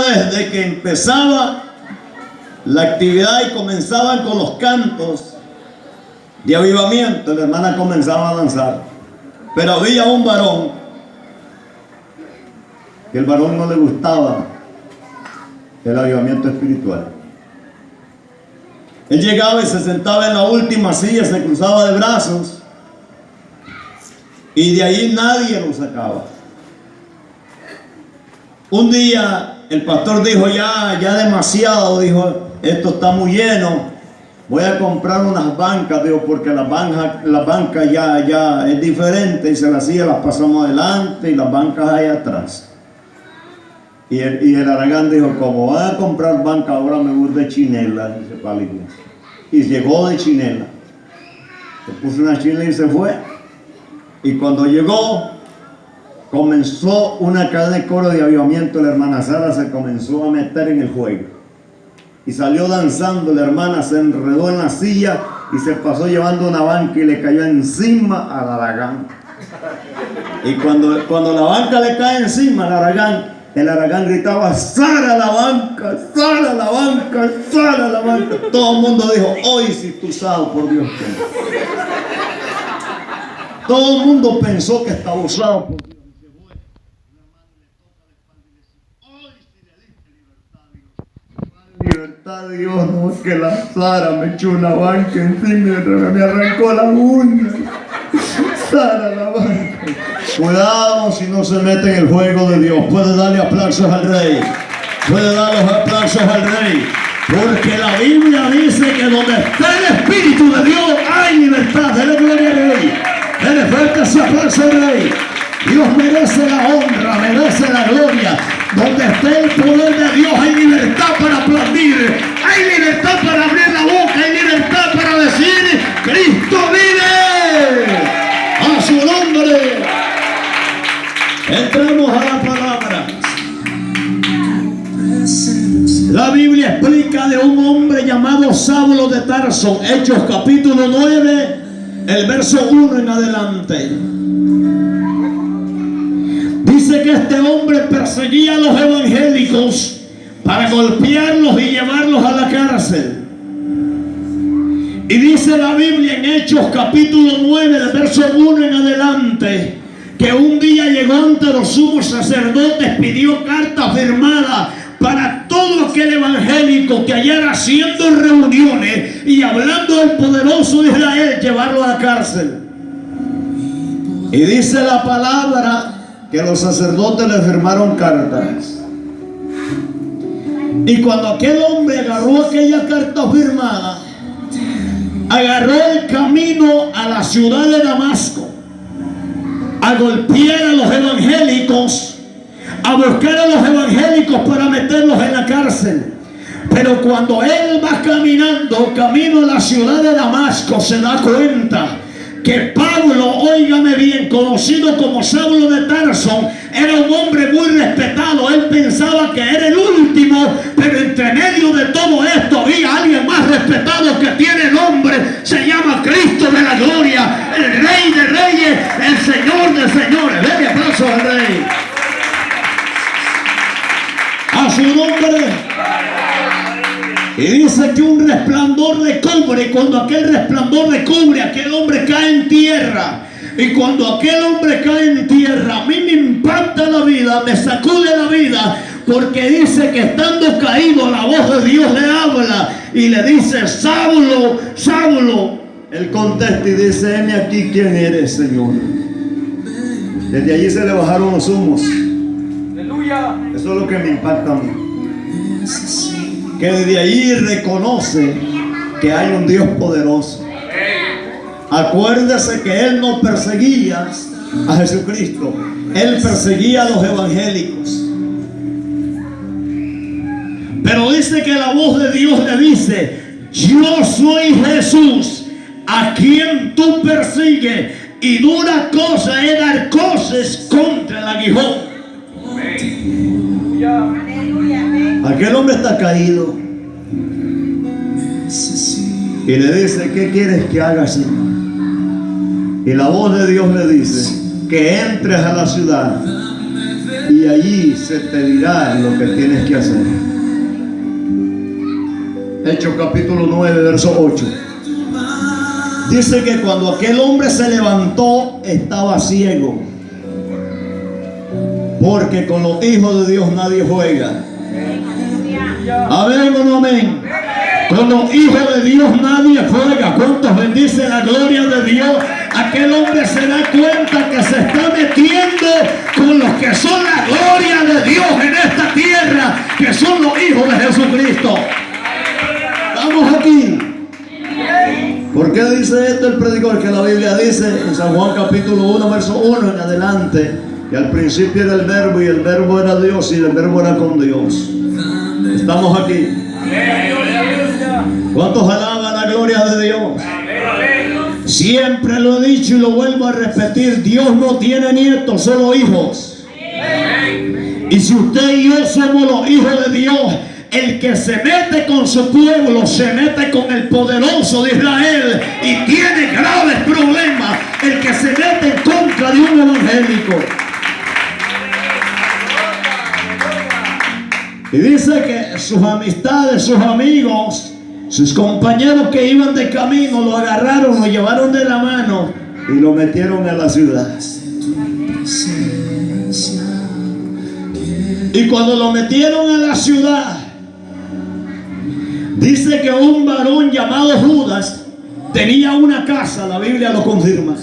Desde que empezaba la actividad y comenzaban con los cantos de avivamiento, la hermana comenzaba a danzar. Pero había un varón que el varón no le gustaba el avivamiento espiritual. Él llegaba y se sentaba en la última silla, se cruzaba de brazos y de ahí nadie lo sacaba. Un día el pastor dijo, ya demasiado, dijo, esto está muy lleno, voy a comprar unas bancas, dijo, porque las bancas ya es diferente, y las sillas las pasamos adelante y las bancas allá atrás. Y el Aragán dijo, como voy a comprar banca, ahora me voy de chinela, dice, para la iglesia. Y llegó de chinela, se puso una chinela y se fue. Y cuando llegó, comenzó una cadena de coro de avivamiento. La hermana Sara se comenzó a meter en el juego y salió danzando. La hermana se enredó en la silla y se pasó llevando una banca y le cayó encima al Aragán. Y cuando la banca le cae encima al Aragán, el Aragán gritaba, ¡Sara la banca! ¡Sara la banca! ¡Sara la banca! Todo el mundo dijo, hoy sí tú sabes, por Dios. Todo el mundo pensó que estaba usado por Dios. Libertad de Dios, no es que la Sara me echó una banca encima y me arrancó la uña. Sara la banca. Cuidado si no se mete en el juego de Dios. Puede darle aplausos al Rey. Puede dar los aplausos al Rey. Porque la Biblia dice que donde está el Espíritu de Dios hay libertad. Dele gloria al Rey. Dele fuerte ese aplauso al Rey. Dios merece la honra, merece la gloria. Donde esté el poder de Dios hay libertad para aplaudir, hay libertad para abrir la boca, hay libertad para decir, Cristo vive. A su nombre. Entramos a la palabra. La Biblia explica de un hombre llamado Saulo de Tarso, Hechos capítulo 9, el verso 1 en adelante. Dice que este hombre perseguía a los evangélicos para golpearlos y llevarlos a la cárcel. Y dice la Biblia en Hechos capítulo 9, del verso 1 en adelante, que un día llegó ante los sumos sacerdotes, pidió carta firmada para todo aquel evangélico que hallara haciendo reuniones y hablando del poderoso Israel, llevarlo a la cárcel. Y dice la palabra que los sacerdotes le firmaron cartas. Y cuando aquel hombre agarró aquella carta firmada, agarró el camino a la ciudad de Damasco, a golpear a los evangélicos, a buscar a los evangélicos para meterlos en la cárcel. Pero cuando él va caminando camino a la ciudad de Damasco, se da cuenta que Pablo, óigame bien, conocido como Saulo de Tarso, era un hombre muy respetado. Él pensaba que era el último, pero entre medio de todo esto había alguien más respetado que tiene nombre. Se llama Cristo de la gloria, el Rey de reyes, el Señor de señores. Denle aplauso al Rey. A su nombre. Y dice que un resplandor le cubre, y cuando aquel resplandor le cubre, aquel hombre cae en tierra. Y cuando aquel hombre cae en tierra, a mí me impacta la vida, me sacude la vida, porque dice que estando caído, la voz de Dios le habla y le dice, Saulo, Saulo. Él contesta y dice, heme aquí, ¿quién eres, Señor? Desde allí se le bajaron los humos. Aleluya. Eso es lo que me impacta a mí. Que desde ahí reconoce que hay un Dios poderoso. Acuérdese que él no perseguía a Jesucristo, él perseguía a los evangélicos. Pero dice que la voz de Dios le dice, yo soy Jesús a quien tú persigues, y dura cosa es dar coces contra el aguijón. Aquel hombre está caído y le dice, ¿qué quieres que haga, Señor? Y la voz de Dios le dice que entres a la ciudad y allí se te dirá lo que tienes que hacer. Hechos capítulo 9, verso 8. Dice que cuando aquel hombre se levantó, estaba ciego. Porque con los hijos de Dios nadie juega. Amén o no amén. Con los hijos de Dios nadie juega. ¿Cuántos bendicen la gloria de Dios? Aquel hombre se da cuenta que se está metiendo con los que son la gloria de Dios en esta tierra, que son los hijos de Jesucristo. Estamos aquí. ¿Por qué dice esto el predicador? Que la Biblia dice en San Juan capítulo 1, verso 1 en adelante, que al principio era el verbo y el verbo era Dios y el verbo era con Dios. Estamos aquí. ¿Cuántos alaban la gloria de Dios? Siempre lo he dicho y lo vuelvo a repetir: Dios no tiene nietos, solo hijos. Y si usted y yo somos los hijos de Dios, el que se mete con su pueblo se mete con el poderoso de Israel y tiene graves problemas. El que se mete en contra de un evangélico. Y dice que sus amistades, sus amigos, sus compañeros que iban de camino lo agarraron, lo llevaron de la mano y lo metieron en la ciudad. Y cuando lo metieron en la ciudad, dice que un varón llamado Judas tenía una casa, la Biblia lo confirma.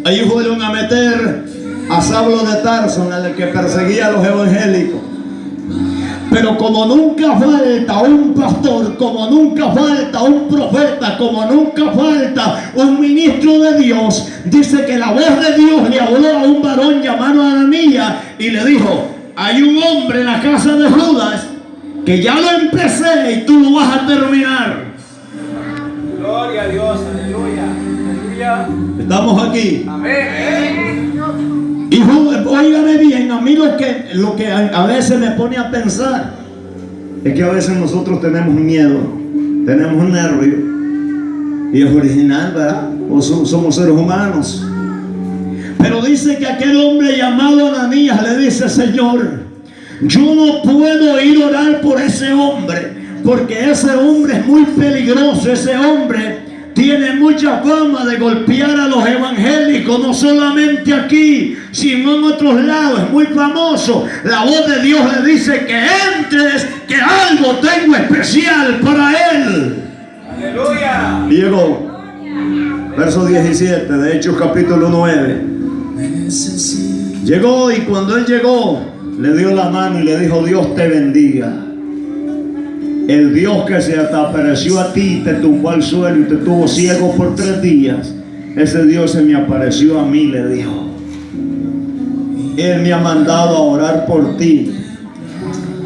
Ahí fueron a meter a Saulo de Tarso, el que perseguía a los evangélicos. Pero como nunca falta un pastor, como nunca falta un profeta, como nunca falta un ministro de Dios, dice que la voz de Dios le habló a un varón llamado Ananías y le dijo: hay un hombre en la casa de Judas que ya lo empecé y tú lo vas a terminar. Gloria a Dios, aleluya, aleluya. Estamos aquí. Amén. Y óigame bien, a mí lo que a veces me pone a pensar es que a veces nosotros tenemos miedo, tenemos nervio, y es original, ¿verdad? O somos seres humanos. Pero dice que aquel hombre llamado Ananías le dice: Señor, yo no puedo ir a orar por ese hombre, porque ese hombre es muy peligroso. Ese hombre tiene mucha fama de golpear a los evangélicos, no solamente aquí, sino en otros lados. Es muy famoso. La voz de Dios le dice que entres, que algo tengo especial para él. Aleluya. Y llegó, verso 17 de Hechos capítulo 9. Llegó, y cuando él llegó, le dio la mano y le dijo: Dios te bendiga. El Dios que se te apareció a ti, te tumbó al suelo y te tuvo ciego por 3 días, ese Dios se me apareció a mí, le dijo. Él me ha mandado a orar por ti.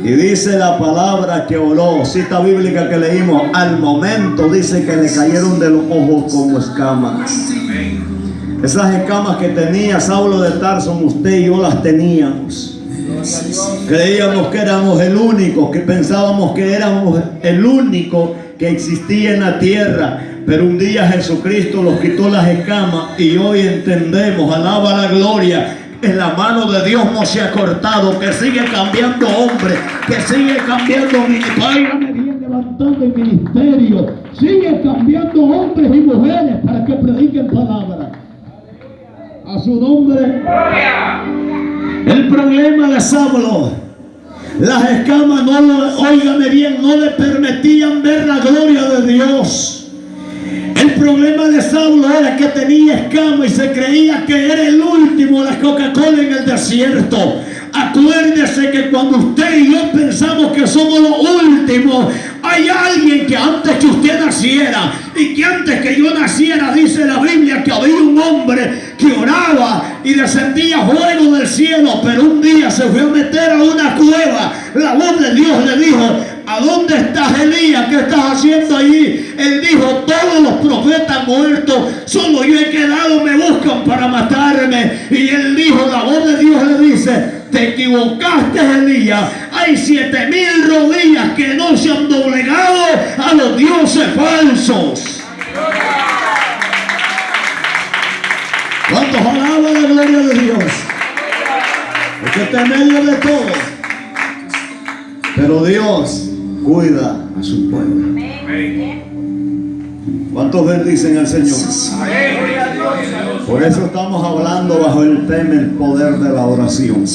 Y dice la palabra que oró, cita bíblica que leímos, al momento dice que le cayeron de los ojos como escamas. Esas escamas que tenía Saulo de Tarso, usted y yo las teníamos. Creíamos que éramos el único, que pensábamos que éramos el único que existía en la tierra. Pero un día Jesucristo nos quitó las escamas y hoy entendemos, alaba la gloria, que la mano de Dios no se ha cortado, que sigue cambiando hombres, que sigue cambiando ministerios, levantando el ministerio, sigue cambiando hombres y mujeres para que prediquen palabra. A su nombre. El problema de Saulo, las escamas óigame bien, no le permitían ver la gloria de Dios. El problema de Saulo era que tenía escamas y se creía que era el último de la Coca-Cola en el desierto. Acuérdese que cuando usted y yo pensamos que somos los últimos, hay alguien que antes que usted naciera y que antes que yo naciera, dice la Biblia, que había un hombre que oraba y descendía fuego del cielo, pero un día se fue a meter a una cueva. La voz de Dios le dijo: ¿a dónde estás, Elías? ¿Qué estás haciendo allí? Él dijo: todos los profetas muertos, solo yo he quedado, me buscan para matarme. Y él dijo, la voz de Dios le dice: te equivocaste, Elías. Hay 7,000 rodillas que no se han doblegado a los dioses falsos. ¿Cuántos alaban la gloria de Dios? que está en medio de todo. Pero Dios cuida a su pueblo. ¿Cuántos bendicen al Señor? Por eso estamos hablando bajo el tema el poder de la oración.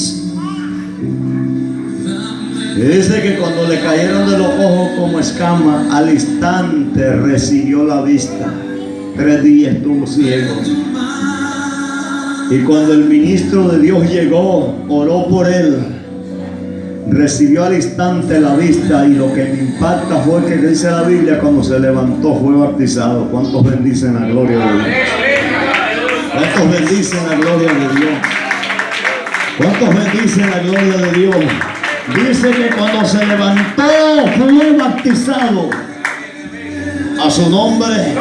Y dice que cuando le cayeron de los ojos como escama, al instante recibió la vista. 3 días estuvo ciego. Y cuando el ministro de Dios llegó, oró por él, recibió al instante la vista. Y lo que me impacta fue que dice la Biblia, cuando se levantó fue bautizado. ¿Cuántos bendicen la gloria de Dios? ¿Cuántos bendicen la gloria de Dios? ¿Cuántos bendicen la gloria de Dios? Dice que cuando se levantó fue bautizado. A su nombre.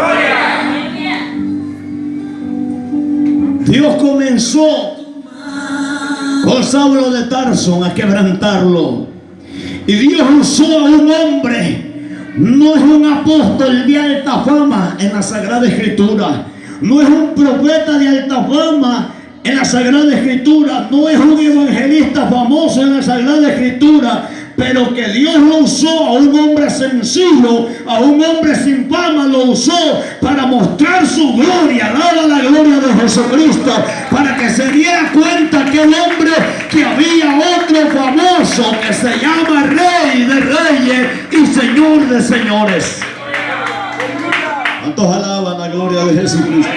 Dios comenzó con Saulo de Tarso a quebrantarlo. Y Dios usó a un hombre. No es un apóstol de alta fama en la Sagrada Escritura. No es un profeta de alta fama en la Sagrada Escritura. No es un evangelista famoso en la Sagrada Escritura. Pero que Dios lo usó a un hombre sencillo, a un hombre sin fama, lo usó para mostrar su gloria. Dada la gloria de Jesucristo, para que se diera cuenta que el hombre, que había otro famoso que se llama Rey de Reyes y Señor de Señores. ¿Cuántos alaban la gloria de Jesucristo?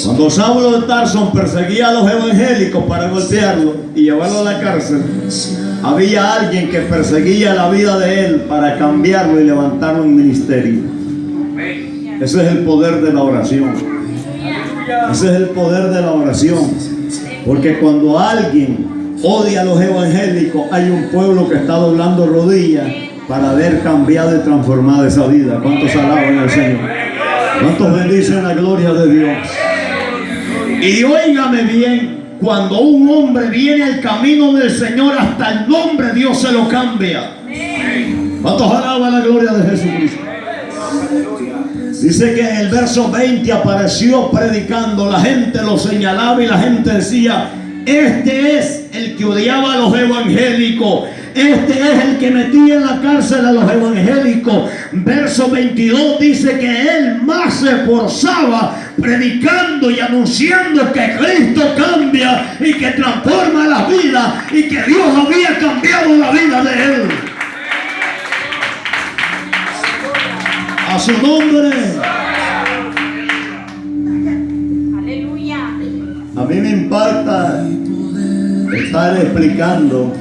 Cuando Saulo de Tarso perseguía a los evangélicos para golpearlo y llevarlo a la cárcel, había alguien que perseguía la vida de él para cambiarlo y levantarlo en ministerio. Ese es el poder de la oración. Ese es el poder de la oración. Porque cuando alguien odia a los evangélicos, hay un pueblo que está doblando rodillas para ver cambiado y transformado esa vida. ¿Cuántos alaban al Señor? ¿Cuántos bendicen la gloria de Dios? Y óigame bien, cuando un hombre viene al camino del Señor, hasta el nombre Dios se lo cambia. ¿Cuántos alaban la gloria de Jesucristo? Dice que en el verso 20 apareció predicando, la gente lo señalaba y la gente decía: este es el que odiaba a los evangélicos. Este es el que metía en la cárcel a los evangélicos. Verso 22 dice que él más se esforzaba predicando y anunciando que Cristo cambia y que transforma la vida, y que Dios había cambiado la vida de él. A su nombre. Aleluya. A mí me impacta estar explicando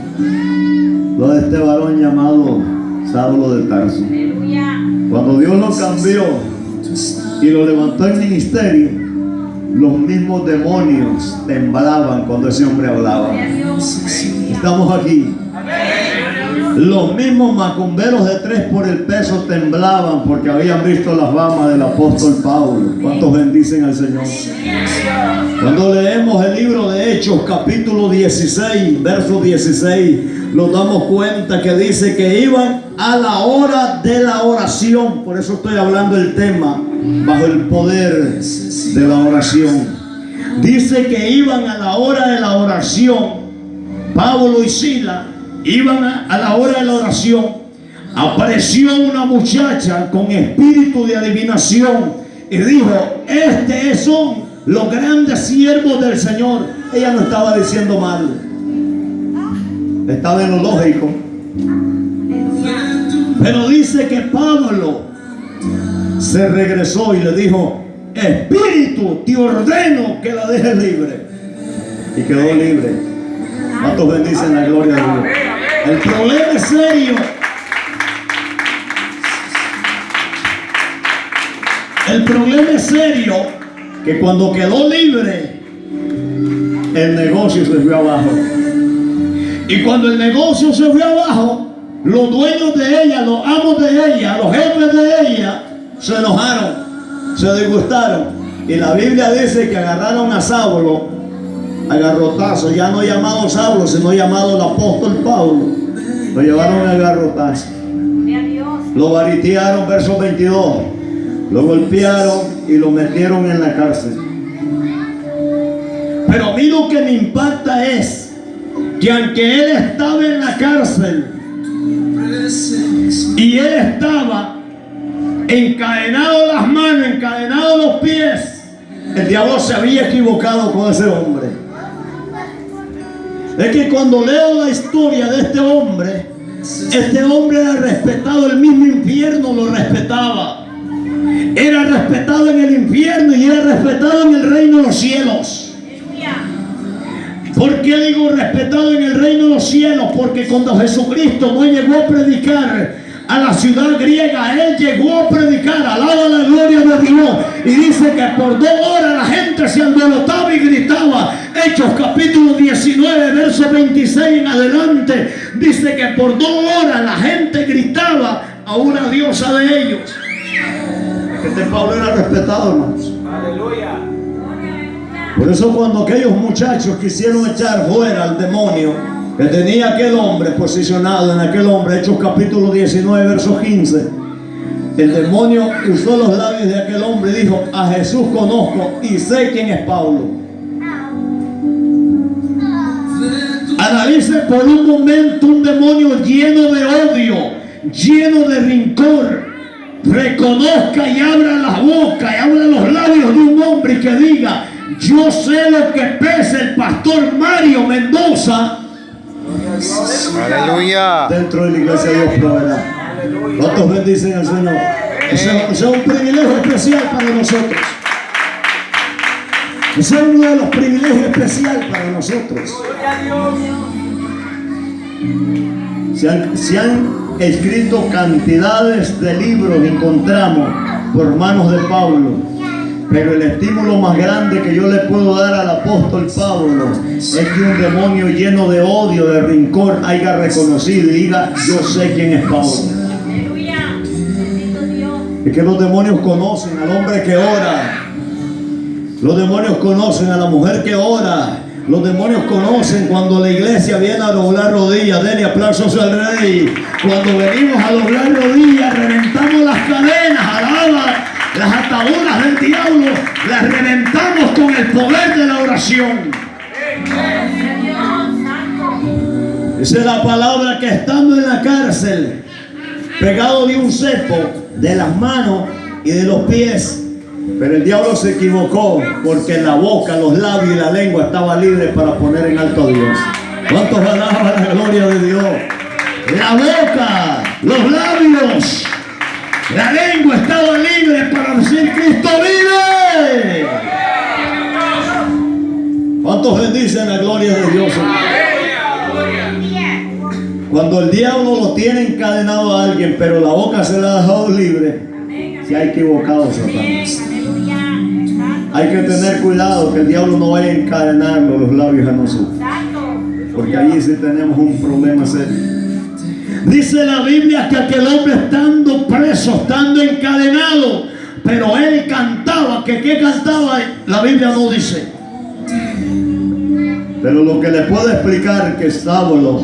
lo de este varón llamado Saulo de Tarso. Aleluya. Cuando Dios lo cambió y lo levantó en ministerio, los mismos demonios temblaban cuando ese hombre hablaba. Estamos aquí. Los mismos macumberos de 3 por el peso temblaban porque habían visto la fama del apóstol Pablo. ¿Cuántos bendicen al Señor? Cuando leemos el libro de Hechos, capítulo 16, verso 16, nos damos cuenta que dice que iban a la hora de la oración. Por eso estoy hablando del tema bajo el poder de la oración. Dice que iban a la hora de la oración. Pablo y Silas iban a la hora de la oración. Apareció una muchacha con espíritu de adivinación y dijo: estos son los grandes siervos del Señor. Ella no estaba diciendo mal, estaba en lo lógico. Pero dice que Pablo se regresó y le dijo: espíritu, te ordeno que la dejes libre. Y quedó libre. ¿Cuántos bendicen la gloria de Dios? El problema es serio. El problema es serio, que cuando quedó libre, el negocio se fue abajo. Y cuando el negocio se fue abajo, los dueños de ella, los amos de ella, los jefes de ella, se enojaron, se disgustaron. Y la Biblia dice que agarraron a Saulo a garrotazo, ya no llamado Saulo, sino llamado el apóstol Pablo. Lo llevaron a garrotazo. Lo varitearon, verso 22. Lo golpearon y lo metieron en la cárcel. Pero a mí lo que me impacta es que aunque él estaba en la cárcel y él estaba encadenado las manos, encadenado los pies, el diablo se había equivocado con ese hombre. Es que cuando leo la historia de este hombre era respetado, el mismo infierno lo respetaba. Era respetado en el infierno y era respetado en el reino de los cielos. ¿Por qué digo respetado en el reino de los cielos? Porque cuando Jesucristo no llegó a predicar a la ciudad griega, él llegó a predicar, alaba la gloria de Dios, y dice que por 2 horas la gente se alborotaba y gritaba. Hechos capítulo 19 verso 26 en adelante, dice que por 2 horas la gente gritaba a una diosa de ellos. Este Pablo era respetado, hermanos. Aleluya. Por eso cuando aquellos muchachos quisieron echar fuera al demonio que tenía aquel hombre posicionado en aquel hombre, Hechos capítulo 19 verso 15, el demonio usó los labios de aquel hombre y dijo: a Jesús conozco y sé quién es Pablo. Analice por un momento un demonio lleno de odio, lleno de rencor. Reconozca y abra la boca y abra los labios de un hombre y que diga: yo sé lo que pesa el pastor Mario Mendoza. Aleluya. Dentro de la iglesia Dios proveerá. ¿Cuántos bendicen al Señor? Ese es un privilegio especial para nosotros. Ese es uno de los privilegios especiales para nosotros. Se han escrito cantidades de libros, encontramos, por manos de Pablo. Pero el estímulo más grande que yo le puedo dar al apóstol Pablo es que un demonio lleno de odio, de rencor, haya reconocido y diga: yo sé quién es Pablo. Es que los demonios conocen al hombre que ora. Los demonios conocen a la mujer que ora. Los demonios conocen cuando la iglesia viene a doblar rodillas. Denle aplausos al Rey. Cuando venimos a doblar rodillas, reventamos las cadenas, alaba. Las ataduras del diablo las reventamos con el poder de la oración. Esa es la palabra, que estando en la cárcel, pegado de un cepo, de las manos y de los pies. Pero el diablo se equivocó, porque la boca, los labios y la lengua estaba libre para poner en alto a Dios. ¿Cuántos alaban la gloria de Dios? La boca, los labios, la lengua estaba libre para decir: Cristo vive. ¿Cuántos bendicen la gloria de Dios? Cuando el diablo lo tiene encadenado a alguien, pero la boca se la ha dejado libre, se ha equivocado Satanás. Hay que tener cuidado que el diablo no vaya a encadenarnos los labios a nosotros, porque allí sí tenemos un problema serio. Dice la Biblia que aquel hombre, estando preso, estando encadenado, pero él cantaba. ¿Qué cantaba? La Biblia no dice. Pero lo que le puedo explicar, que Saulo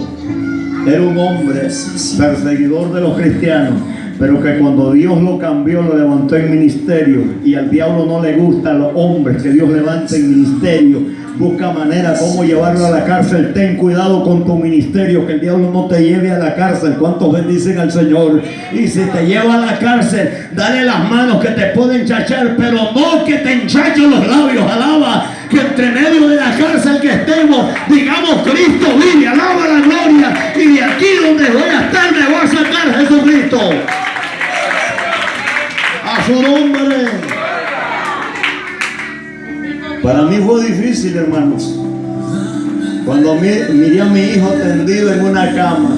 era un hombre perseguidor de los cristianos, pero que cuando Dios lo cambió, lo levantó en ministerio. Y al diablo no le gusta a los hombres que Dios levante en ministerio. Busca manera cómo llevarlo a la cárcel. Ten cuidado con tu ministerio, que el diablo no te lleve a la cárcel. ¿Cuántos bendicen al Señor? Y si te lleva a la cárcel, dale las manos, que te pueden enchachar, pero no que te enchachen los labios. Alaba, que entre medio de la cárcel que estemos, digamos: Cristo vive, alaba la gloria. Y de aquí donde voy a estar, me va a sacar Jesucristo. A su nombre. Para mí fue difícil, hermanos, cuando miré a mi hijo tendido en una cama,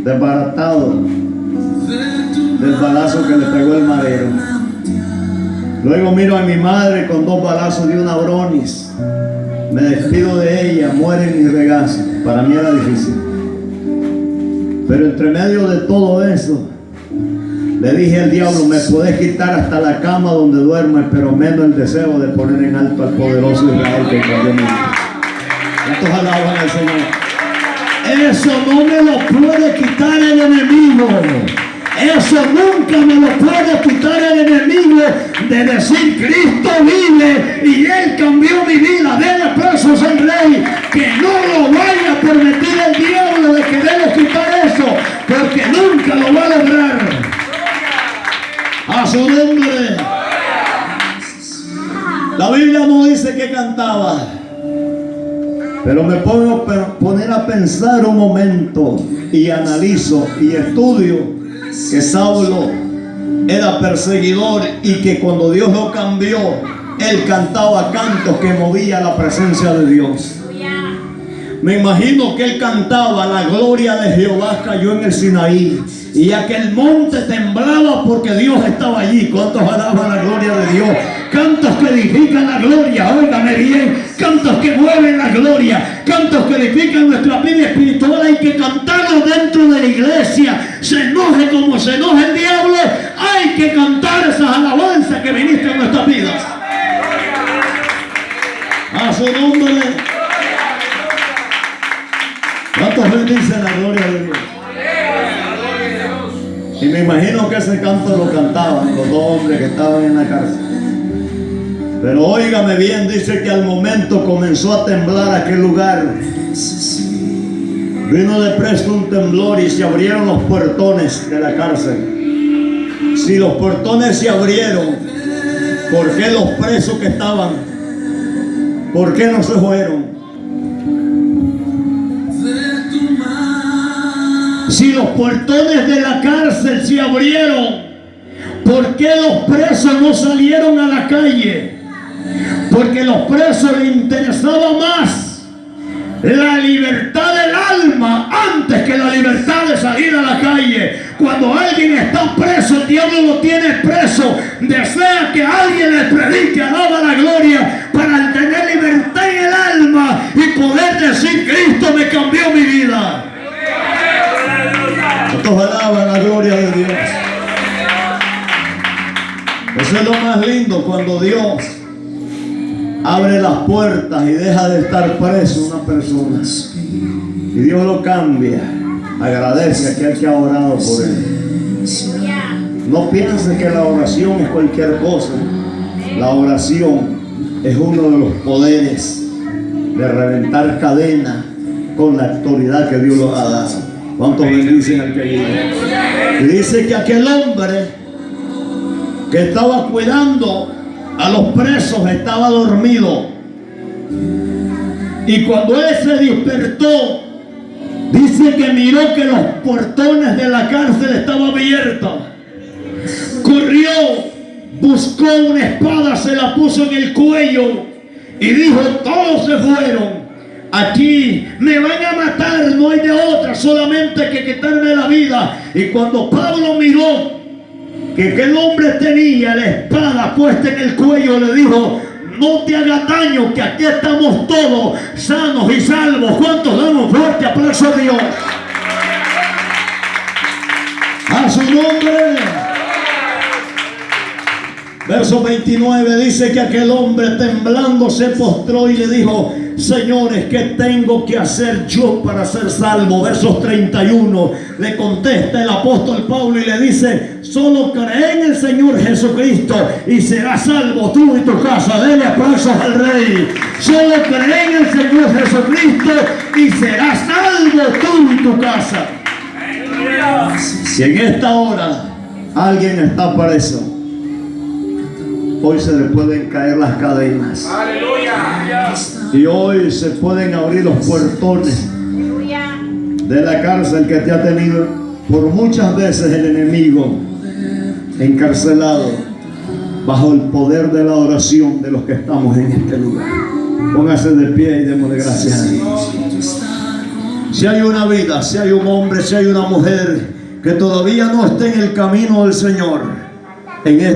desbaratado del balazo que le pegó el madero. Luego miro a mi madre con 2 balazos de una Bronis. Me despido de ella, muere en mi regazo. Para mí era difícil. Pero entre medio de todo eso, le dije al diablo: me puedes quitar hasta la cama donde duermes, pero menos el deseo de poner en alto al poderoso Israel que cambió mi vida. ¿Cuántos alaban al Señor? Eso no me lo puede quitar el enemigo. Eso nunca me lo puede quitar el enemigo de decir Cristo vive y Él cambió mi vida. Denle aplausos al Rey. Que no lo vaya a permitir el diablo de quererle quitar eso, porque nunca lo va a lograr. A su nombre. La Biblia no dice que cantaba, pero me puedo poner a pensar un momento y analizo y estudio que Saulo era perseguidor y que cuando Dios lo cambió, él cantaba cantos que movía la presencia de Dios. Me imagino que él cantaba: la gloria de Jehová cayó en el Sinaí y aquel monte temblaba porque Dios estaba allí. ¿Cuántos alaban la gloria de Dios? Cantos que edifican la gloria, óigame bien, cantos que mueven la gloria, cantos que edifican nuestra vida espiritual. Hay que cantarlos dentro de la iglesia, se enoje como se enoje el diablo, hay que cantar esas alabanzas que ministran en nuestras vidas. A su nombre. ¿Cuántos bendicen la gloria de Dios? Y me imagino que ese canto lo cantaban los dos hombres que estaban en la cárcel. Pero óigame bien, dice que al momento comenzó a temblar aquel lugar. Vino de presto un temblor y se abrieron los portones de la cárcel. Si los portones se abrieron, ¿por qué los presos que estaban, por qué no se fueron? Si los portones de la cárcel se abrieron, ¿por qué los presos no salieron a la calle? Porque a los presos les interesaba más la libertad del alma antes que la libertad de salir a la calle. Cuando alguien está preso, el diablo lo tiene preso. Desea que alguien le predique, alaba la gloria, para tener libertad en el alma y poder decir: Cristo me cambió mi vida. Todos alaban la gloria de Dios. Eso es lo más lindo, cuando Dios abre las puertas y deja de estar preso una persona y Dios lo cambia. Agradece a aquel que ha orado por él. No piense que la oración es cualquier cosa. La oración es uno de los poderes de reventar cadenas con la autoridad que Dios nos ha dado. ¿Cuántos bendicen al que vive? Y dice que aquel hombre que estaba cuidando a los presos estaba dormido. Y cuando él se despertó, dice que miró que los portones de la cárcel estaban abiertos. Corrió, buscó una espada, se la puso en el cuello y dijo: todos se fueron. Aquí me van a matar, no hay de otra, solamente que quitarme la vida. Y cuando Pablo miró que aquel hombre tenía la espada puesta en el cuello, le dijo: no te hagas daño, que aquí estamos todos sanos y salvos. ¿Cuántos damos fuerte aplauso a Dios? A su nombre. Verso 29 dice que aquel hombre temblando se postró y le dijo: señores, ¿qué tengo que hacer yo para ser salvo? Versos 31 le contesta el apóstol Pablo y le dice: solo cree en el Señor Jesucristo y serás salvo tú y tu casa. Denle aplausos al Rey. Solo cree en el Señor Jesucristo y serás salvo tú y tu casa. Si en esta hora alguien está preso, hoy se le pueden caer las cadenas. Aleluya. Y hoy se pueden abrir los portones de la cárcel que te ha tenido por muchas veces el enemigo encarcelado, bajo el poder de la oración de los que estamos en este lugar. Póngase de pie y démosle gracias a Dios. Si hay una vida, si hay un hombre, si hay una mujer que todavía no esté en el camino del Señor, en este